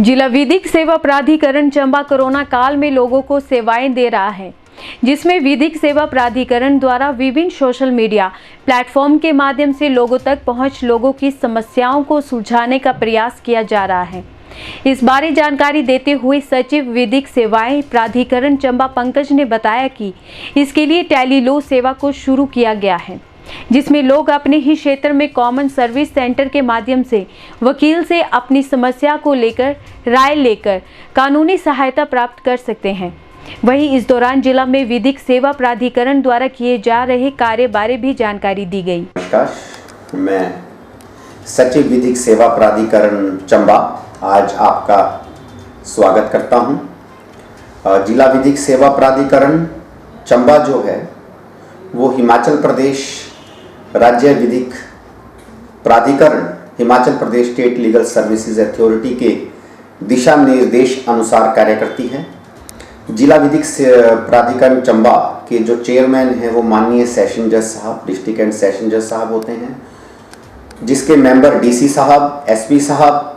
जिला विधिक सेवा प्राधिकरण चंबा कोरोना काल में लोगों को सेवाएं दे रहा है, जिसमें विधिक सेवा प्राधिकरण द्वारा विभिन्न सोशल मीडिया प्लेटफॉर्म के माध्यम से लोगों तक पहुंच लोगों की समस्याओं को सुलझाने का प्रयास किया जा रहा है। इस बारे जानकारी देते हुए सचिव विधिक सेवाएं प्राधिकरण चंबा पंकज ने बताया कि इसके लिए टेलीलॉ सेवा को शुरू किया गया है, जिसमें लोग अपने ही क्षेत्र में कॉमन सर्विस सेंटर के माध्यम से वकील से अपनी समस्या को लेकर राय लेकर कानूनी सहायता प्राप्त कर सकते हैं। वहीं इस दौरान जिला में विधिक सेवा प्राधिकरण द्वारा किए जा रहे कार्य बारे भी जानकारी दी गई। नमस्कार, मैं सचिव विधिक सेवा प्राधिकरण चंबा आज आपका स्वागत करता हूं। जिला विधिक सेवा प्राधिकरण चंबा जो है वो हिमाचल प्रदेश राज्य विधिक प्राधिकरण, Himachal Pradesh state legal services authority के दिशा निर्देश अनुसार कार्य करती है। जिला विधिक प्राधिकरण चंबा के जो चेयरमैन हैं वो माननीय सेशन जज साहब, डिस्ट्रिक्ट एंड सेशन जज साहब होते हैं, जिसके मेंबर डीसी साहब, एसपी साहब,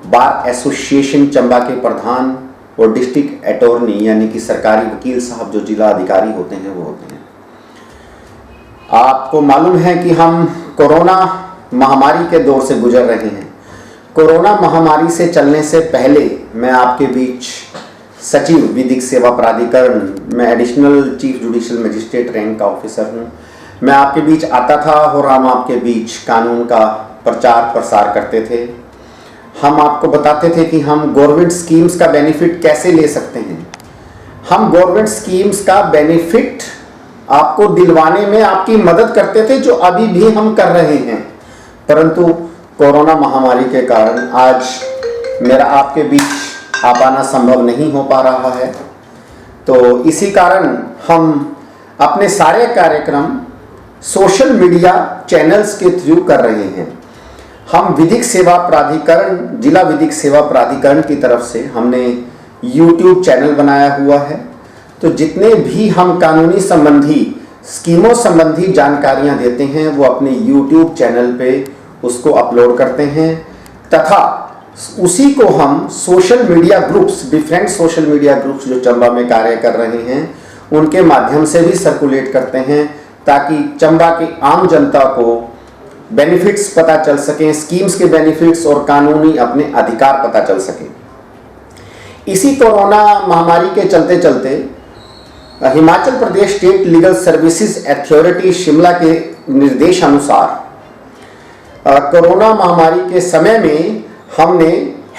बार एसोसिएशन चंबा के प्रधान और डिस्ट्रिक्ट अटॉर्नी यानी कि सरकारी वकील साहब जो जिला अधिकारी होते हैं वो होते हैं। आपको मालूम है कि हम कोरोना महामारी के दौर से गुजर रहे हैं। कोरोना महामारी से चलने से पहले मैं आपके बीच सचिव विधिक सेवा प्राधिकरण में additional chief judicial magistrate rank का ऑफिसर हूँ। मैं आपके बीच आता था और हम आपके बीच कानून का प्रचार प्रसार करते थे। हम आपको बताते थे कि हम गवर्नमेंट स्कीम्स का बेनिफिट कैसे ले सकते हैं। हम गवर्नमेंट स्कीम्स का बेनिफिट आपको दिलवाने में आपकी मदद करते थे, जो अभी भी हम कर रहे हैं। परंतु कोरोना महामारी के कारण आज मेरा आपके बीच आ पाना संभव नहीं हो पा रहा है, तो इसी कारण हम अपने सारे कार्यक्रम सोशल मीडिया चैनल्स के थ्रू कर रहे हैं। हम विधिक सेवा प्राधिकरण, जिला विधिक सेवा प्राधिकरण की तरफ से हमने YouTube चैनल बनाया हुआ है, तो जितने भी हम कानूनी संबंधी स्कीमों संबंधी जानकारियां देते हैं वो अपने YouTube चैनल पे उसको अपलोड करते हैं, तथा उसी को हम social media groups, different social media groups जो चंबा में कार्य कर रहे हैं उनके माध्यम से भी सर्कुलेट करते हैं, ताकि चंबा की आम जनता को बेनिफिट्स पता चल सकें, स्कीम्स के बेनिफिट्स और कानूनी अपने अधिकार पता चल सके। इसी कोरोना महामारी के चलते चलते Himachal Pradesh state legal services authority Shimla के निर्देशानुसार कोरोना महामारी के समय में हमने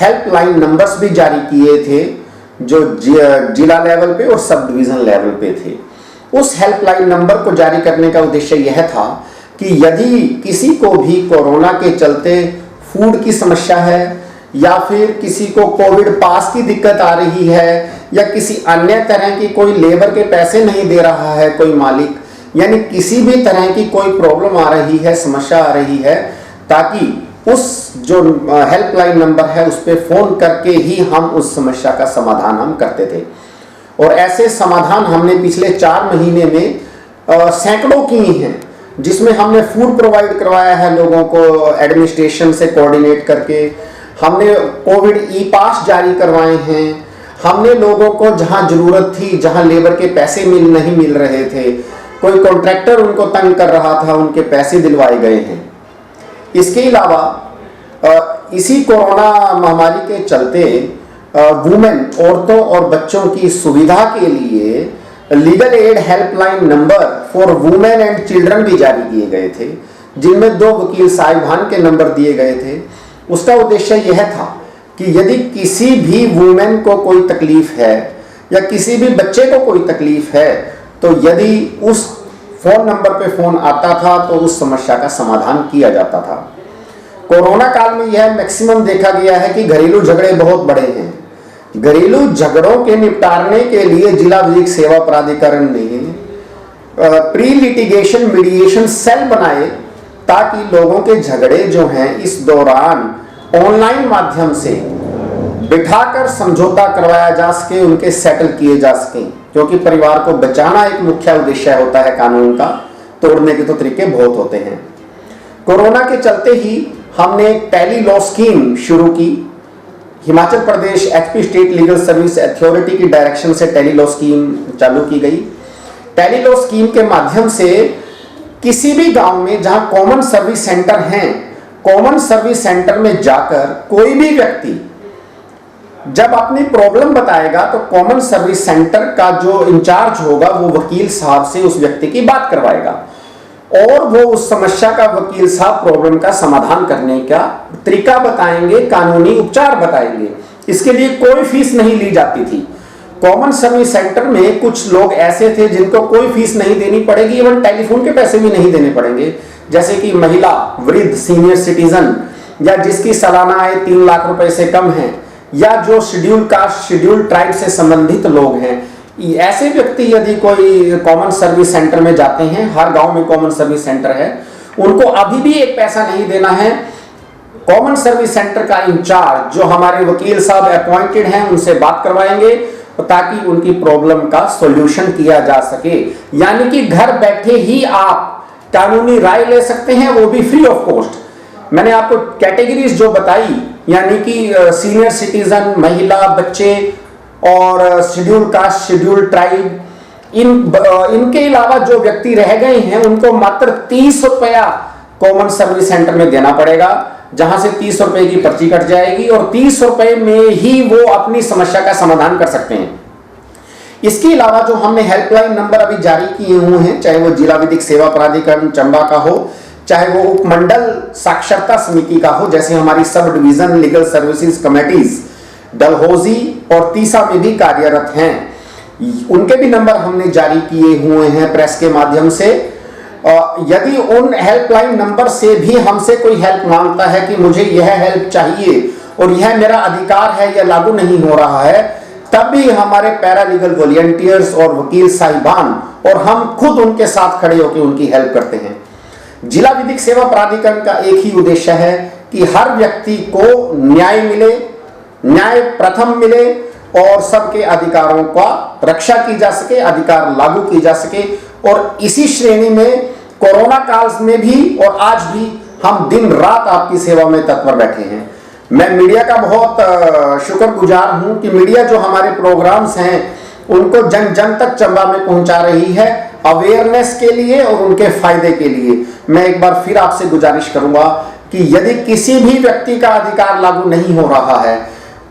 हेल्पलाइन नंबर्स भी जारी किए थे, जो जिला लेवल पे और सब डिवीजन लेवल पे थे। उस हेल्पलाइन नंबर को जारी करने का उद्देश्य यह था कि यदि किसी को भी कोरोना के चलते फूड की समस्या है, या फिर किसी को कोविड पास की दिक्कत आ रही है, या किसी अन्य तरह की कोई लेबर के पैसे नहीं दे रहा है कोई मालिक, यानी किसी भी तरह की कोई प्रॉब्लम आ रही है, समस्या आ रही है, ताकि उस जो हेल्पलाइन नंबर है उस पर फोन करके ही हम उस समस्या का समाधान हम करते थे। और ऐसे समाधान हमने पिछले 4 महीने में सैकड़ों किए हैं, जिसमें हमने फूड प्रोवाइड करवाया है लोगों को एडमिनिस्ट्रेशन से कोऑर्डिनेट करके, हमने कोविड ई पास जारी करवाए हैं, हमने लोगों को जहां जरूरत थी, जहां लेबर के पैसे नहीं मिल रहे थे, कोई कॉन्ट्रैक्टर उनको तंग कर रहा था, उनके पैसे दिलवाए गए हैं। इसके अलावा इसी कोरोना महामारी के चलते वुमेन, औरतों और बच्चों की सुविधा के लिए legal aid helpline number for women and children भी जारी किए गए थे, जिनमें 2 वकील साहिबान के नंबर दिए गए थे। उसका उद्देश्य यह था कि यदि किसी भी वुमेन को कोई तकलीफ है या किसी भी बच्चे को कोई तकलीफ है, तो यदि उस फोन नंबर पे फोन आता था तो उस समस्या का समाधान किया जाता था। कोरोना काल में यह मैक्सिमम देखा गया है कि घरेलू झगड़े बहुत बड़े हैं। घरेलू झगड़ों के निपटारने के लिए जिला विधिक सेवा प्राधिकरण ने प्री लिटिगेशन मीडिएशन सेल बनाए, ताकि लोगों के झगड़े जो हैं इस दौरान ऑनलाइन माध्यम से बिठाकर समझौता करवाया जा सके, उनके सेटल किए जा सकें, क्योंकि परिवार को बचाना एक मुख्य उद्देश्य होता है कानून का, तोड़ने के तो तरीके बहुत होते हैं। कोरोना के चलते ही हमने टेलीलॉ स्कीम शुरू की, Himachal Pradesh HP state legal service authority की डायरेक्शन से टेलीलॉ स्कीम चालू की गई। टेलीलॉ स्कीम के माध्यम से किसी भी गांव में जहां कॉमन सर्विस सेंटर हैं, कॉमन सर्विस सेंटर में जाकर कोई भी व्यक्ति जब अपनी प्रॉब्लम बताएगा तो कॉमन सर्विस सेंटर का जो इंचार्ज होगा वो वकील साहब से उस व्यक्ति की बात करवाएगा और वो उस समस्या का वकील साहब प्रॉब्लम का समाधान करने का तरीका बताएंगे, कानूनी उपचार बताएंगे। इसके लिए कोई फीस नहीं ली जाती थी। कॉमन सर्विस सेंटर में कुछ लोग ऐसे थे जिनको कोई फीस नहीं देनी पड़ेगी, इवन टेलीफोन के पैसे भी नहीं देने पड़ेंगे, जैसे कि महिला, वृद्ध, सीनियर सिटीजन, या जिसकी सालाना आय 3 लाख रुपए से कम है, या जो शेड्यूल कास्ट, शेड्यूल ट्राइब से संबंधित लोग हैं। ऐसे व्यक्ति यदि कोई कॉमन सर्विस सेंटर में जाते हैं, हर गांव में कॉमन सर्विस सेंटर है, उनको अभी भी एक पैसा नहीं देना है। कॉमन सर्विस सेंटर का इंचार्ज जो हमारे वकील साहब अपॉइंटेड हैं उनसे बात करवाएंगे ताकि उनकी प्रॉब्लम का सॉल्यूशन किया जा सके। यानी कि घर बैठे ही आप कानूनी राय ले सकते हैं, वो भी फ्री ऑफ कॉस्ट। मैंने आपको कैटेगरीज जो बताई, यानी कि सीनियर सिटीजन, महिला, बच्चे और शेड्यूल कास्ट, शेड्यूल ट्राइब, इनके अलावा जो व्यक्ति रह गए हैं उनको मात्र 30 रुपया कॉमन सर्विस सेंटर में देना पड़ेगा, जहां से 30 रुपए की पर्ची कट जाएगी और 30 रुपए में ही वो अपनी समस्या का समाधान कर सकते हैं। इसके अलावा जो हमने हेल्पलाइन नंबर अभी जारी किए हुए हैं, चाहे वो जिला विधिक सेवा प्राधिकरण चंबा का हो, चाहे वो उपमंडल साक्षरता समिति का हो, जैसे हमारी sub division legal services committees Dalhousie और तीसा में भी कार्यरत हैं, उनके भी नंबर हमने जारी किए हुए हैं प्रेस के माध्यम से। यदि उन हेल्पलाइन नंबर से भी हमसे कोई हेल्प मांगता है कि मुझे यह हेल्प चाहिए और यह मेरा अधिकार है, यह लागू नहीं हो रहा है, तब भी हमारे पैरालीगल वॉलंटियर्स और वकील साहिबान और हम खुद उनके साथ खड़े होकर उनकी हेल्प करते हैं। जिला विधिक सेवा प्राधिकरण का एक ही उद्देश्य है कि हर व्यक्ति को न्याय मिले, न्याय प्रथम मिले और सबके अधिकारों का रक्षा की जा सके, अधिकार लागू की जा सके। और इसी श्रेणी में कोरोना काल में भी और आज भी हम दिन रात आपकी सेवा में तत्पर बैठे हैं। मैं मीडिया का बहुत शुक्रगुजार हूं कि मीडिया जो हमारे प्रोग्राम्स हैं उनको जन जन तक चंबा में पहुंचा रही है, अवेयरनेस के लिए और उनके फायदे के लिए। मैं एक बार फिर आपसे गुजारिश करूंगा कि यदि किसी भी व्यक्ति का अधिकार लागू नहीं हो रहा है,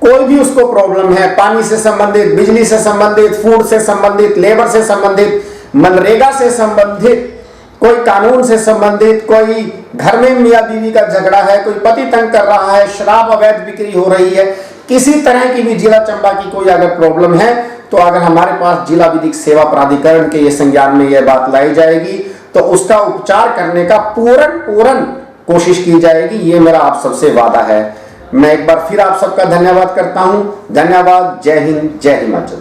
कोई भी उसको प्रॉब्लम है, पानी से संबंधित, बिजली से संबंधित, फूड से संबंधित, लेबर से संबंधित, मनरेगा से संबंधित, कोई कानून से संबंधित, कोई घर में मियां बीवी का झगड़ा है, कोई पति तंग कर रहा है, शराब अवैध बिक्री हो रही है, किसी तरह की भी जिला चंबा की कोई अगर प्रॉब्लम है, तो अगर हमारे पास जिला विधिक सेवा प्राधिकरण के ये संज्ञान में यह बात लाई जाएगी तो उसका उपचार करने का पूर्ण कोशिश की जाएगी। ये मेरा आप सबसे वादा है। मैं एक बार फिर आप सबका धन्यवाद करता हूं। धन्यवाद। जय हिंद, जय हिमाचल।